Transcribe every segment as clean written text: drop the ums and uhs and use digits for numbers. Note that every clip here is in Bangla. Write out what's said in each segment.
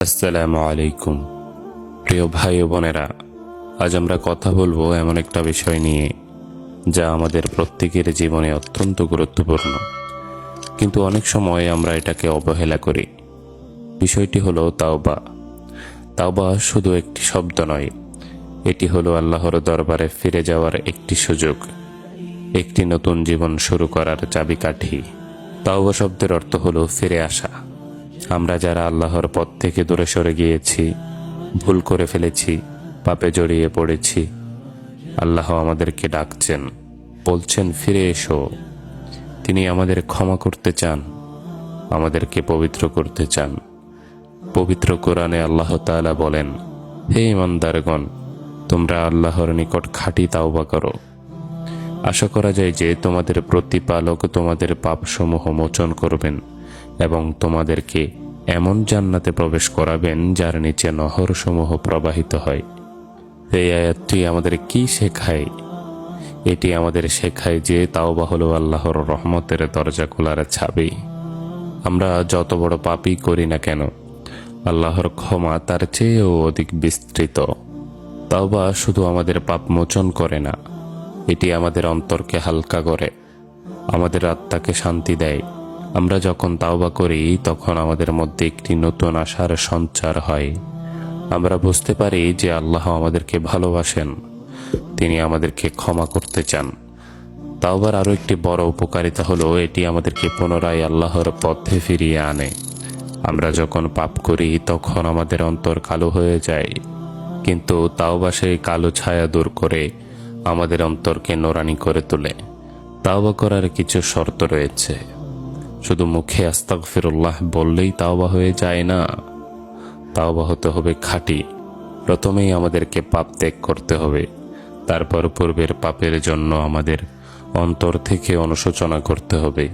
আসসালামু আলাইকুম। প্রিয় ভাই ও বোনেরা, আজ আমরা কথা বলবো এমন একটা বিষয় নিয়ে যা আমাদের প্রত্যেকের জীবনে অত্যন্ত গুরুত্বপূর্ণ, কিন্তু অনেক সময় আমরা এটাকে অবহেলা করি। বিষয়টি হলো তাওবা। তাওবা শুধু একটি শব্দ নয়, এটি হলো আল্লাহর দরবারে ফিরে যাওয়ার একটি সুযোগ, একটি নতুন জীবন শুরু করার চাবিকাঠি। তাওবা শব্দের অর্থ হলো ফিরে আসা। আমরা যারা আল্লাহর পথ থেকে দূরে সরে গিয়েছি, ভুল করে ফেলেছি, পাপে জড়িয়ে পড়েছি, আল্লাহ আমাদেরকে ডাকছেন, বলছেন ফিরে এসো। তিনি আমাদের ক্ষমা করতে চান, আমাদেরকে পবিত্র করতে চান। পবিত্র কোরআনে আল্লাহ তাআলা বলেন, হে ঈমানদারগণ, তোমরা আল্লাহর নিকট খাঁটি তাওবা করো। আশা করা যায় যে তোমাদের প্রতিপালক তোমাদের পাপসমূহ মোচন করবেন এবং তোমাদেরকে এমন জান্নাতে প্রবেশ করাবেন যার নিচে নহরসমূহ প্রবাহিত হয়। এই আয়াতটি আমাদের কি শেখায়? এটি আমাদের শেখায় যে তাওবা হলো আল্লাহর রহমতের দরজা খোলার চাবি। আমরা যত বড় পাপই করি না কেন, আল্লাহর ক্ষমা তার চেয়েও অধিক বিস্তৃত। তাওবা শুধু আমাদের পাপ মোচন করে না, এটি আমাদের অন্তরকে হালকা করে, আমাদের আত্মাকে শান্তি দেয়। আমরা যখন তাওবা করি তখন আমাদের মধ্যে একটি নতুন আশার সঞ্চার হয়। আমরা বুঝতে পারি যে আল্লাহ আমাদেরকে ভালোবাসেন, তিনি আমাদেরকে ক্ষমা করতে চান। তাওবার আরও একটি বড় উপকারিতা হলো এটি আমাদেরকে পুনরায় আল্লাহর পথে ফিরিয়ে আনে। আমরা যখন পাপ করি তখন আমাদের অন্তর কালো হয়ে যায়, কিন্তু তাওবা সেই কালো ছায়া দূর করে আমাদের অন্তরকে নোরানি করে তোলে। তাওবা করার কিছু শর্ত রয়েছে। শুধু মুখে আস্তাগফিরুল্লাহ বললেই তাওবা হয়ে যায় না, তাওবা হতে হবে খাঁটি। প্রথমেই আমাদেরকে পাপ ত্যাগ করতে হবে, তারপর পূর্বের পাপের জন্য আমাদের অন্তর থেকে অনুশোচনা করতে হবে।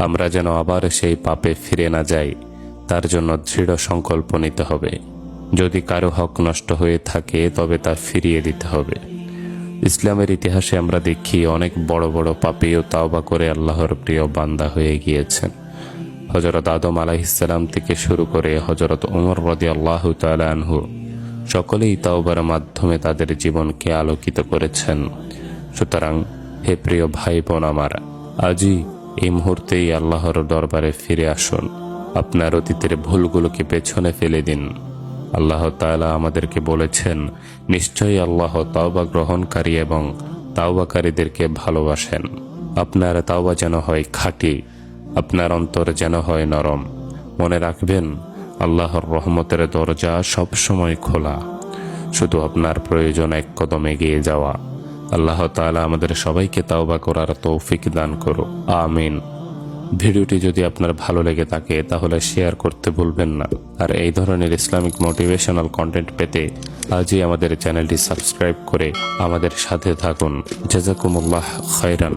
আমরা যেন আবার সেই পাপে ফিরে না যাই, তার জন্য দৃঢ় সংকল্প নিতে হবে। যদি কারো হক নষ্ট হয়ে থাকে তবে তা ফিরিয়ে দিতে হবে। ইসলামের ইতিহাসে আমরা দেখি অনেক বড় বড় পাপীও তাওবা করে আল্লাহর প্রিয় বান্দা হয়ে গিয়েছেন। হযরত আদম আলাইহিসসালাম থেকে শুরু করে হযরত ওমর রাদিয়াল্লাহু তাআলা আনহু, সকলেই তাওবার মাধ্যমে তাদের জীবনকে আলোকিত করেছেন। সুতরাং হে প্রিয় ভাই বোন আমার, আজই এই মুহূর্তেই আল্লাহর দরবারে ফিরে আসুন। আপনার অতীতের ভুলগুলোকে পেছনে ফেলে দিন। আল্লাহ তাআলা আমাদেরকে বলেছেন, নিশ্চয়ই আল্লাহ তাওবা গ্রহণকারী এবং তাওবাকারীদেরকে ভালোবাসেন। আপনার তাওবা যেন হয় খাঁটি, আপনার অন্তর যেন হয় নরম। মনে রাখবেন, আল্লাহর রহমতের দরজা সবসময় খোলা, শুধু আপনার প্রয়োজন এক কদম এগিয়ে যাওয়া। আল্লাহ তাআলা আমাদের সবাইকে তাওবা করার তৌফিক দান করুন, আমিন। ভিডিওটি যদি আপনার ভালো লেগে থাকে তাহলে শেয়ার করতে ভুলবেন না। আর এই ধরনের ইসলামিক মোটিভেশনাল কন্টেন্ট পেতে আজই আমাদের চ্যানেলটি সাবস্ক্রাইব করে আমাদের সাথে থাকুন। জাযাকুমুল্লাহ খায়রান।